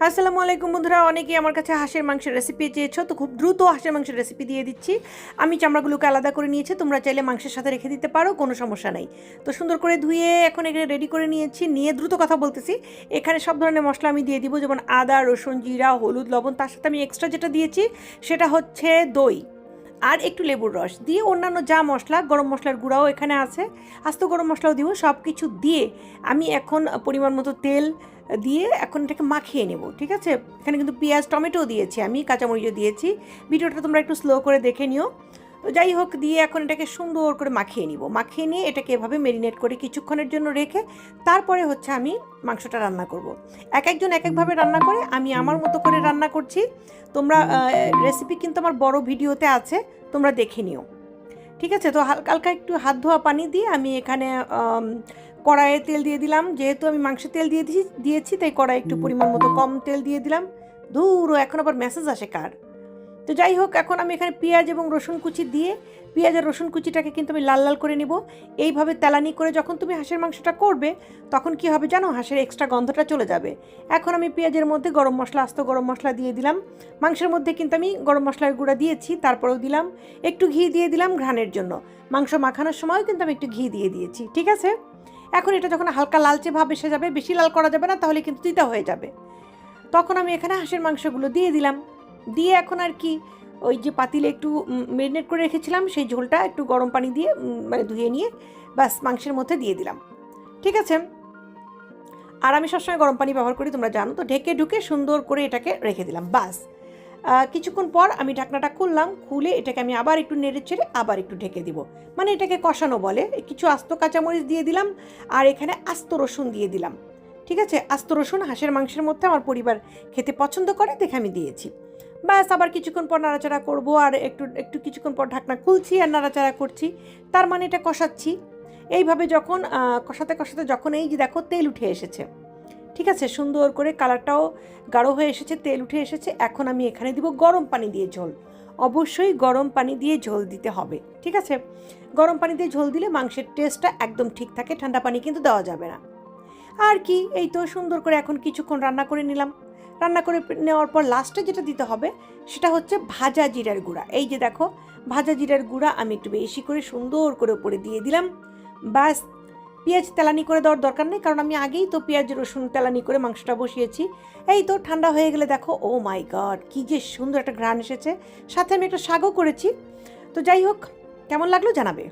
আসসালামু আলাইকুম বন্ধুরা, অনেকেই আমার কাছে হাঁসের মাংসের রেসিপি চেয়েছো, তো খুব দ্রুত হাঁসের মাংসের রেসিপি দিয়ে দিচ্ছি। আমি চামড়াগুলোকে আলাদা করে নিয়েছি, তোমরা চাইলে মাংসের সাথে রেখে দিতে পারো, কোনো সমস্যা নাই। তো সুন্দর করে ধুয়ে এখন এখানে রেডি করে নিয়েছি, নিয়ে দ্রুত কথা বলতেছি। এখানে সব ধরনের মশলা আমি দিয়ে দিব, যেমন আদা, রসুন, জিরা, হলুদ, লবণ। তার সাথে আমি এক্সট্রা যেটা দিয়েছি সেটা হচ্ছে দই আর একটু লেবুর রস দিয়ে অন্যান্য যা মশলা, গরম মশলার গুঁড়াও এখানে আছে, আস্ত গরম মশলাও দিব। সব কিছু দিয়ে আমি এখন পরিমাণ মতো তেল দিয়ে এখন এটাকে মাখিয়ে নেব, ঠিক আছে। এখানে কিন্তু পেঁয়াজ, টমেটো দিয়েছি, আমি কাঁচামরিচও দিয়েছি। ভিডিওটা তোমরা একটু স্লো করে দেখে নিও। তো যাই হোক, দিয়ে এখন এটাকে সুন্দর করে মাখিয়ে নিব। মাখিয়ে নিয়ে এটাকে এভাবে মেরিনেট করে কিছুক্ষণের জন্য রেখে তারপরে হচ্ছে আমি মাংসটা রান্না করব। এক একজন এক একভাবে রান্না করে, আমি আমার মতো করে রান্না করছি। তোমরা রেসিপি কিন্তু আমার বড় ভিডিওতে আছে, তোমরা দেখে নিও, ঠিক আছে। তো হালকা হালকা একটু হাত ধোয়া পানি দিয়ে আমি এখানে কড়াইয়ে তেল দিয়ে দিলাম। যেহেতু আমি মাংসে তেল দিয়েছি তাই কড়াই একটু পরিমাণ মতো কম তেল দিয়ে দিলাম। ধুর, এখন আবার মেসেজ আসে কার। তো যাই হোক, এখন আমি এখানে পেঁয়াজ এবং রসুন কুচি দিয়ে, পেঁয়াজ আর রসুন কুচিটাকে কিন্তু আমি লাল লাল করে নিব। এইভাবে তেলানি করে যখন তুমি হাঁসের মাংসটা করবে তখন কি হবে জানো, হাঁসের এক্সট্রা গন্ধটা চলে যাবে। এখন আমি পেঁয়াজের মধ্যে গরম মশলা, আস্ত গরম মশলা দিয়ে দিলাম। মাংসের মধ্যে কিন্তু আমি গরম মশলার গুঁড়া দিয়েছি, তারপরেও দিলাম একটু ঘি দিয়ে দিলাম ঘ্রাণের জন্য। মাংস মাখানোর সময়ও কিন্তু আমি একটু ঘি দিয়ে দিয়েছি, ঠিক আছে। এখন এটা যখন হালকা লালচে ভাব এসে যাবে, বেশি লাল করা যাবে না, তাহলে কিন্তু তিতা হয়ে যাবে। তখন আমি এখানে হাঁসের মাংসগুলো দিয়ে দিলাম। দিয়ে এখন আর কি, ওই যে পাতিলে একটু মেরিনেট করে রেখেছিলাম সেই ঝোলটা একটু গরম পানি দিয়ে মানে ধুয়ে নিয়ে বাস মাংসের মধ্যে দিয়ে দিলাম, ঠিক আছে। আর আমি সবসময় গরম পানি ব্যবহার করি, তোমরা জানো। তো ঢেকে ঢুকে সুন্দর করে এটাকে রেখে দিলাম, বাস। কিছুক্ষণ পর আমি ঢাকনাটা খুললাম, খুলে এটাকে আমি আবার একটু নেড়ে চেড়ে আবার একটু ঢেকে দিব। মানে এটাকে কষানো বলে। কিছু আস্ত কাঁচামরিচ দিয়ে দিলাম আর এখানে আস্ত রসুন দিয়ে দিলাম, ঠিক আছে। আস্ত রসুন হাঁসের মাংসের মধ্যে আমার পরিবার খেতে পছন্দ করে দেখে আমি দিয়েছি। ব্যাস, আবার কিছুক্ষণ পর নাড়াচাড়া করব, আর একটু একটু কিছুক্ষণ পর ঢাকনা খুলছি আর নাড়াচাড়া করছি, তার মানে এটা কষাচ্ছি। এইভাবে যখন কষাতে কষাতে যখন এই যে দেখো তেল উঠে এসেছে, ঠিক আছে, সুন্দর করে কালারটাও গাঢ় হয়ে এসেছে, তেল উঠে এসেছে। এখন আমি এখানে দিব গরম পানি দিয়ে ঝোল। অবশ্যই গরম পানি দিয়ে ঝোল দিতে হবে, ঠিক আছে। গরম পানি দিয়ে ঝোল দিলে মাংসের টেস্টটা একদম ঠিক থাকে, ঠান্ডা পানি কিন্তু দেওয়া যাবে না। আর কি, এই তো সুন্দর করে এখন কিছুক্ষণ রান্না করে নিলাম। রান্না করে নেওয়ার পর লাস্টে যেটা দিতে হবে সেটা হচ্ছে ভাজা জিরার গুঁড়া। এই যে দেখো, ভাজা জিরার গুঁড়া আমি একটু বেশি করে সুন্দর করে উপরে দিয়ে দিলাম। বাস, পেঁয়াজ তেলানি করে দেওয়ার দরকার নেই, কারণ আমি আগেই তো পেঁয়াজ রসুন তেলানি করে মাংসটা বসিয়েছি। এই তো ঠান্ডা হয়ে গেলে দেখো, ও মাই গড, কী যে সুন্দর একটা ঘ্রাণ এসেছে। সাথে আমি একটা শাকও করেছি। তো যাই হোক, কেমন লাগলো জানাবে।